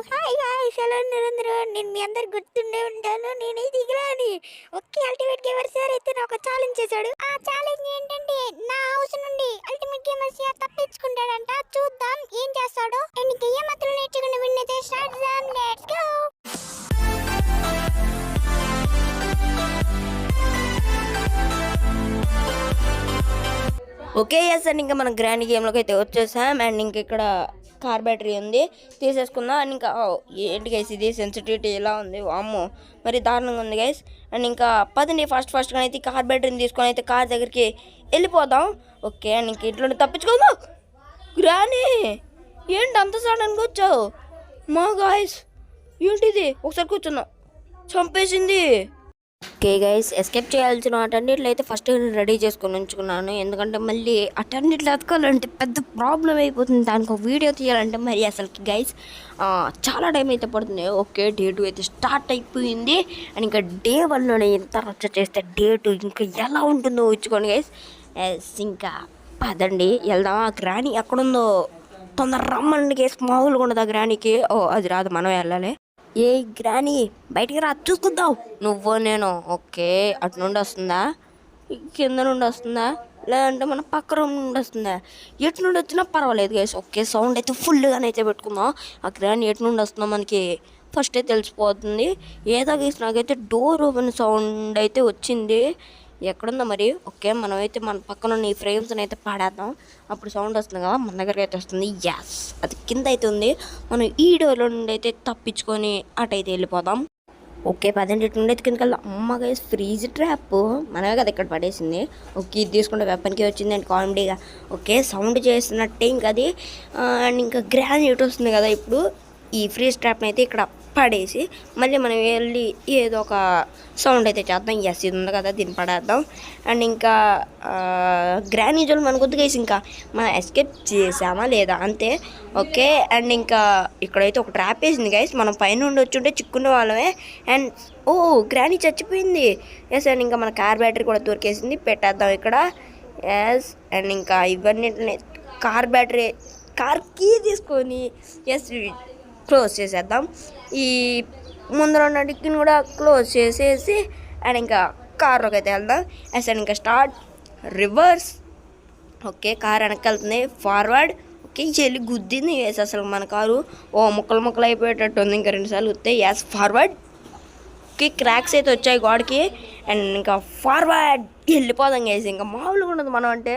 Hi guys ఎలా ఉన్నారు? నేను మీ అందరు గుర్తుండే ఉంటాను. నేనే దిగరాని ఓకే అల్టిమేట్ గేమర్ సార్ అయితే నాకు ఛాలెంజ్ చేశాడు. ఆ ఛాలెంజ్ ఏంటంటే నా హౌస్ నుండి అల్టిమేట్ గేమర్ సార్ తప్పించుకుంటాడంట. చూద్దాం ఏం చేస్తాడో. అండ్ ఏ మాత్రం నేర్చుకుని విన్నైతే స్టార్ట్ చేద్దాం. Let's go. Okay yes and ఇంకా మనం గ్రాండ్ గేమ్లోకి అయితే వచ్చేసాం. అండ్ ఇంక ఇక్కడ కార్ బ్యాటరీ ఉంది, తీసేసుకుందాం. అండ్ ఇంకా ఏంటి గైస్ ఇది సెన్సిటివిటీ ఎలా ఉంది, వామ్మో మరి దారుణంగా ఉంది గైస్. అండ్ ఇంకా పదండి ఫాస్ట్గా అయితే కార్ బ్యాటరీని తీసుకొని అయితే కార్ దగ్గరికి వెళ్ళిపోదాం. ఓకే అండ్ ఇంక ఇంట్లో తప్పించుకుందాం. గ్రానీ ఏంటి అంత సడన్గా వచ్చావు? మా గాయస్ ఏంటిది, ఒకసారి కూర్చుందాం, చంపేసింది. ఓకే గైస్ ఎస్కేప్ చేయాల్సిన వాటన్నిటిలో అయితే ఫస్ట్ రెడీ చేసుకొని ఉంచుకున్నాను. ఎందుకంటే మళ్ళీ అటన్నిట్లో ఎత్తుకోవాలంటే పెద్ద ప్రాబ్లం అయిపోతుంది. దానికి ఒక వీడియో తీయాలంటే మరి అసలుకి గైస్ చాలా టైం అయితే పడుతుంది. ఓకే డే 2 అయితే స్టార్ట్ అయిపోయింది. అండ్ ఇంకా డే 1లోనే ఎంత రచ్చ చేస్తే డే 2 ఇంకా ఎలా ఉంటుందో వచ్చుకోండి గైస్. ఇంకా పదండి వెళ్దాం. ఆ గ్రానీ ఎక్కడుందో తొందర రమ్మండి గైస్, మామూలుగా ఉండదు ఆ గ్రానీకి. అది రాదు, మనం వెళ్ళాలి. ఏ గ్రానీ బయటికి రా, చూసుకుందాం నువ్వు నేను. ఓకే అటు నుండి వస్తుందా, కింద నుండి వస్తుందా, లేదంటే మన పక్క రూమ్ నుండి వస్తుందా? ఎటు నుండి వచ్చినా పర్వాలేదు గైస్. ఓకే సౌండ్ అయితే ఫుల్గానే అయితే పెట్టుకుందాం. ఆ గ్రానీ ఎటు నుండి వస్తుందో మనకి ఫస్టే తెలిసిపోతుంది. ఏదో గైస్ నాకైతే డోర్ ఓపెన్ సౌండ్ అయితే వచ్చింది. ఎక్కడుందో మరి. ఓకే మనమైతే మన పక్కన ఉన్న ఈ ఫ్రేమ్స్ని అయితే పాడేద్దాం, అప్పుడు సౌండ్ వస్తుంది కదా మన దగ్గరికి అయితే వస్తుంది. యాస్ అది కింద అయితే ఉంది. మనం ఈ డోర్లో నుండి అయితే తప్పించుకొని అటైతే వెళ్ళిపోదాం. ఓకే పదండి నుండి అయితే కిందకి వెళ్దాం. అమ్మ గైస్ ఫ్రీజ్ ట్రాప్ మనమే కదా ఇక్కడ పడేసింది. ఓకే ఇది తీసుకుంటే వెపన్కి వచ్చింది అండి కామెడీగా. ఓకే సౌండ్ చేస్తున్నట్టే ఇంకా అది. అండ్ ఇంకా గ్రానైట్ వస్తుంది కదా, ఇప్పుడు ఈ ఫ్రీజ్ ట్రాప్ని అయితే ఇక్కడ పడేసి మళ్ళీ మనం వెళ్ళి ఏదో ఒక సౌండ్ అయితే చేద్దాం. ఎస్ ఇది ఉంది కదా, దీన్ని పడేద్దాం. అండ్ ఇంకా గ్రానీ జోన్ మనకు వద్దు గైస్, ఇంకా మనం ఎస్కేప్ చేసామా లేదా అంతే. ఓకే అండ్ ఇంకా ఇక్కడైతే ఒక ట్రాప్ వేసింది గైస్, మనం పైన ఉండి వచ్చుంటే చిక్కున్న వాళ్ళమే. అండ్ గ్రానీ చచ్చిపోయింది. ఎస్ అండ్ ఇంకా మన కార్ బ్యాటరీ కూడా దొరికేసింది, పెట్టేద్దాం ఇక్కడ. ఎస్ అండ్ ఇంకా ఇవన్నీ కార్ బ్యాటరీ కార్ కీ తీసుకొని ఎస్ క్లోజ్ చేసేద్దాం. ఈ ముందర ఉన్న డిక్కిని కూడా క్లోజ్ చేసేసి అండ్ ఇంకా కార్లోకి అయితే వెళ్దాం. అండ్ ఇంకా స్టార్ట్ రివర్స్. ఓకే కార్ వెనక్కి వెళ్తుంది, ఫార్వర్డ్. ఓకే చెల్లి గుద్దింది వేసి అసలు మన కారు ముక్కలు అయిపోయేటట్టు ఉంది. ఇంకా 2 సార్లు గుద్దే. As forward. ఓకే క్రాక్స్ అయితే వచ్చాయి గోడకి. అండ్ ఇంకా ఫార్వర్డ్ వెళ్ళిపోదాం గైస్. ఇంకా మామూలుగా ఉండదు మనం అంటే.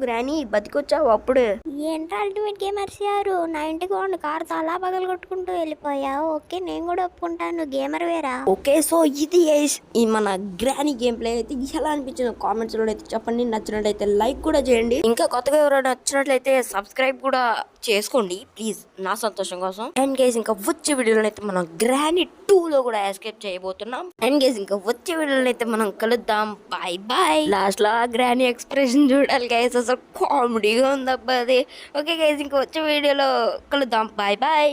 గ్రానీ బతికొచ్చావు అప్పుడు. ఏంటో అల్టిమేట్ గేమర్స్ గారు నా ఇంటికి వాడిని కారు అలా పగలు కొట్టుకుంటూ వెళ్ళిపోయావు. ఓకే నేను కూడా ఒప్పుకుంటాను, గేమర్ వేరా. ఓకే సో ఇది గైస్ ఈ మన గ్రానీ గేమ్ ప్లే అయితే ఎలా అనిపించిందో కామెంట్స్లో అయితే చెప్పండి. నచ్చినట్లయితే లైక్ కూడా చేయండి. ఇంకా కొత్తగా ఎవరైనా నచ్చినట్లయితే సబ్స్క్రైబ్ కూడా చేసుకోండి ప్లీజ్, నా సంతోషం కోసం. అండ్ గైస్ ఇంకా వచ్చే వీడియోలో అయితే మనం గ్రానీ 2లో కూడా ఎస్కేప్ చేయబోతున్నాం. అండ్ గైస్ ఇంకా వచ్చే వీడియోలో అయితే మనం కలుద్దాం. Bye bye. లాస్ట్ లో గ్రానీ ఎక్స్ప్రెషన్ చూడాలి గైస్, అసలు కామెడీగా ఉంది అబ్బా అది. ఓకే గైస్ ఇంకా వచ్చే వీడియోలో కలుద్దాం. Bye bye.